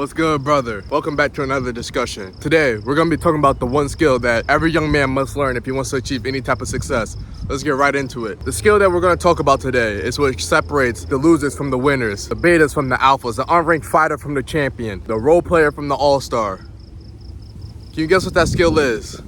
What's good, brother? Welcome back to another discussion. Today, we're gonna be talking about the one skill that every young man must learn if he wants to achieve any type of success. Let's get right into it. The skill that we're gonna talk about today is what separates the losers from the winners, the betas from the alphas, the unranked fighter from the champion, the role player from the all-star. Can you guess what that skill is?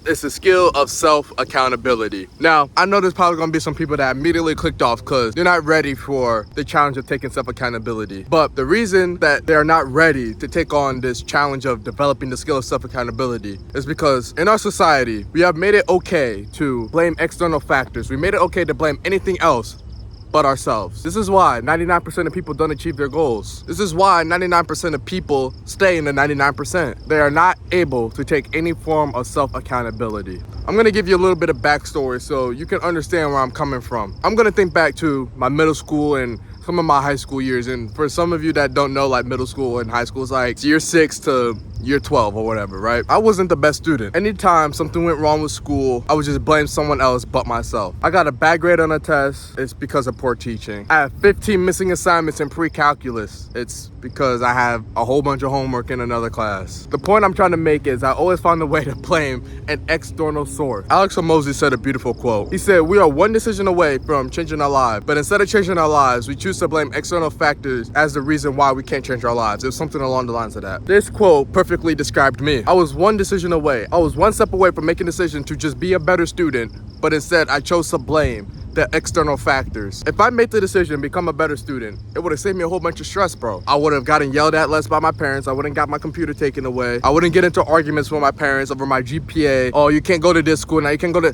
It's the skill of self-accountability. Now, I know there's probably gonna be some people that immediately clicked off because they're not ready for the challenge of taking self-accountability. But the reason that they're not ready to take on this challenge of developing the skill of self-accountability is because in our society, we have made it okay to blame external factors. We made it okay to blame anything else but ourselves. This is why 99% of people don't achieve their goals. This is why 99% of people stay in the 99%. They are not able to take any form of self-accountability. I'm gonna give you a little bit of backstory so you can understand where I'm coming from. I'm gonna think back to my middle school and some of my high school years. And for some of you that don't know, like middle school and high school is like year 6 to year 12 or whatever, right? I wasn't the best student. Anytime something went wrong with school, I would just blame someone else but myself. I got a bad grade on a test. It's because of poor teaching. I have 15 missing assignments in pre-calculus. It's because I have a whole bunch of homework in another class. The point I'm trying to make is I always find a way to blame an external source. Alex Hormozi said a beautiful quote. He said, "We are one decision away from changing our lives, but instead of changing our lives, we choose to blame external factors as the reason why we can't change our lives." It was something along the lines of that. This quote perfectly described me. I was one decision away. I was one step away from making a decision to just be a better student, but instead I chose to blame the external factors. If I made the decision to become a better student, it would have saved me a whole bunch of stress, bro. I would have gotten yelled at less by my parents. I wouldn't got my computer taken away. I wouldn't get into arguments with my parents over my GPA. Oh, you can't go to this school now. You can't go to...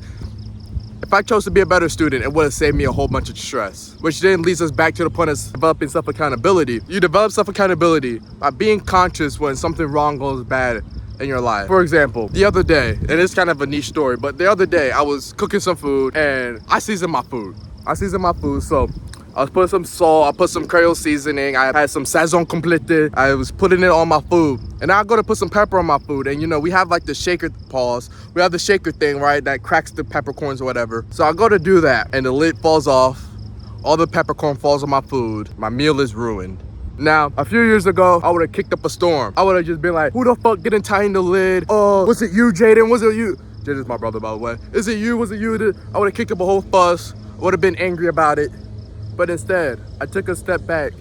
If I chose to be a better student, it would have saved me a whole bunch of stress. Which then leads us back to the point of developing self-accountability. You develop self-accountability by being conscious when something wrong goes bad in your life. For example, the other day, and it's kind of a niche story, but the other day I was cooking some food and I seasoned my food. So I was putting some salt, I put some Creole seasoning, I had some sazon complete, I was putting it on my food. And now I go to put some pepper on my food, and you know, we have like the shaker we have the shaker thing, right, that cracks the peppercorns or whatever. So I go to do that, and the lid falls off, all the peppercorn falls on my food, my meal is ruined. Now, a few years ago, I would have kicked up a storm. I would have just been like, who the fuck didn't tighten the lid? Oh, was it you, Jaden? Was it you? Jaden's my brother, by the way. Is it you? Was it you? I would have kicked up a whole fuss, would have been angry about it. But instead, I took a step back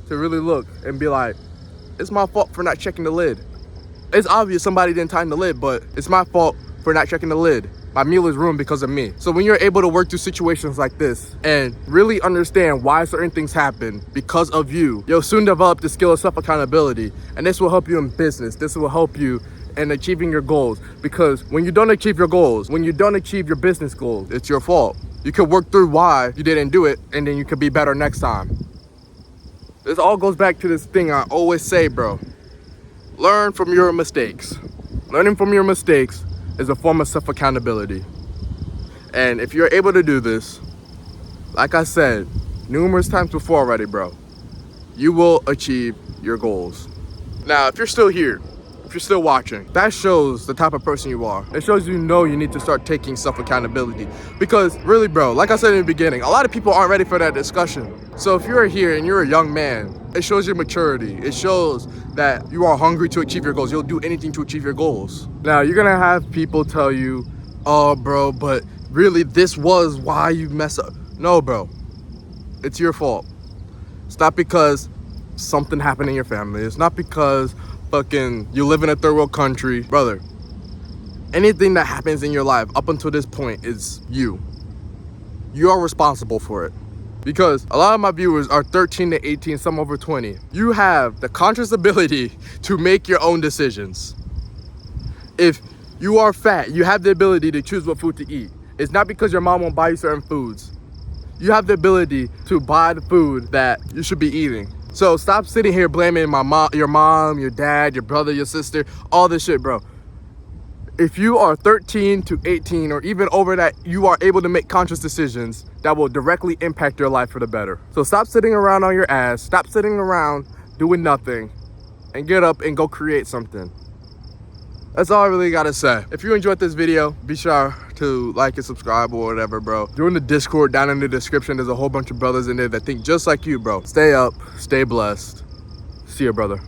to really look and be like, it's my fault for not checking the lid. It's obvious somebody didn't tighten the lid, but it's my fault for not checking the lid. My meal is ruined because of me. So when you're able to work through situations like this and really understand why certain things happen because of you, you'll soon develop the skill of self-accountability. And this will help you in business. This will help you in achieving your goals. Because when you don't achieve your goals, when you don't achieve your business goals, it's your fault. You can work through why you didn't do it, and then you can be better next time. This all goes back to this thing I always say, bro. Learn from your mistakes. Learning from your mistakes is a form of self-accountability. And if you're able to do this, like I said numerous times before already, bro, you will achieve your goals. Now, if you're still here, if you're still watching, that shows the type of person you are. It shows you know you need to start taking self-accountability. Because really, bro, like I said in the beginning, a lot of people aren't ready for that discussion. So if you're here and you're a young man, it shows your maturity. It shows that you are hungry to achieve your goals. You'll do anything to achieve your goals. Now, you're gonna have people tell you, oh, bro, but really this was why you mess up. No, bro, it's your fault. It's not because something happened in your family. It's not because fucking you live in a third world country. Brother, anything that happens in your life up until this point is you. You are responsible for it. Because a lot of my viewers are 13 to 18, some over 20. You have the conscious ability to make your own decisions. If you are fat, you have the ability to choose what food to eat. It's not because your mom won't buy you certain foods. You have the ability to buy the food that you should be eating. So stop sitting here blaming your mom, your dad, your brother, your sister, all this shit, bro. If you are 13 to 18 or even over that, you are able to make conscious decisions that will directly impact your life for the better. So stop sitting around on your ass, stop sitting around doing nothing, and get up and go create something. That's all I really gotta say. If you enjoyed this video, be sure to like and subscribe or whatever, bro. Join the Discord down in the description. There's a whole bunch of brothers in there that think just like you, bro. Stay up, stay blessed. See ya, brother.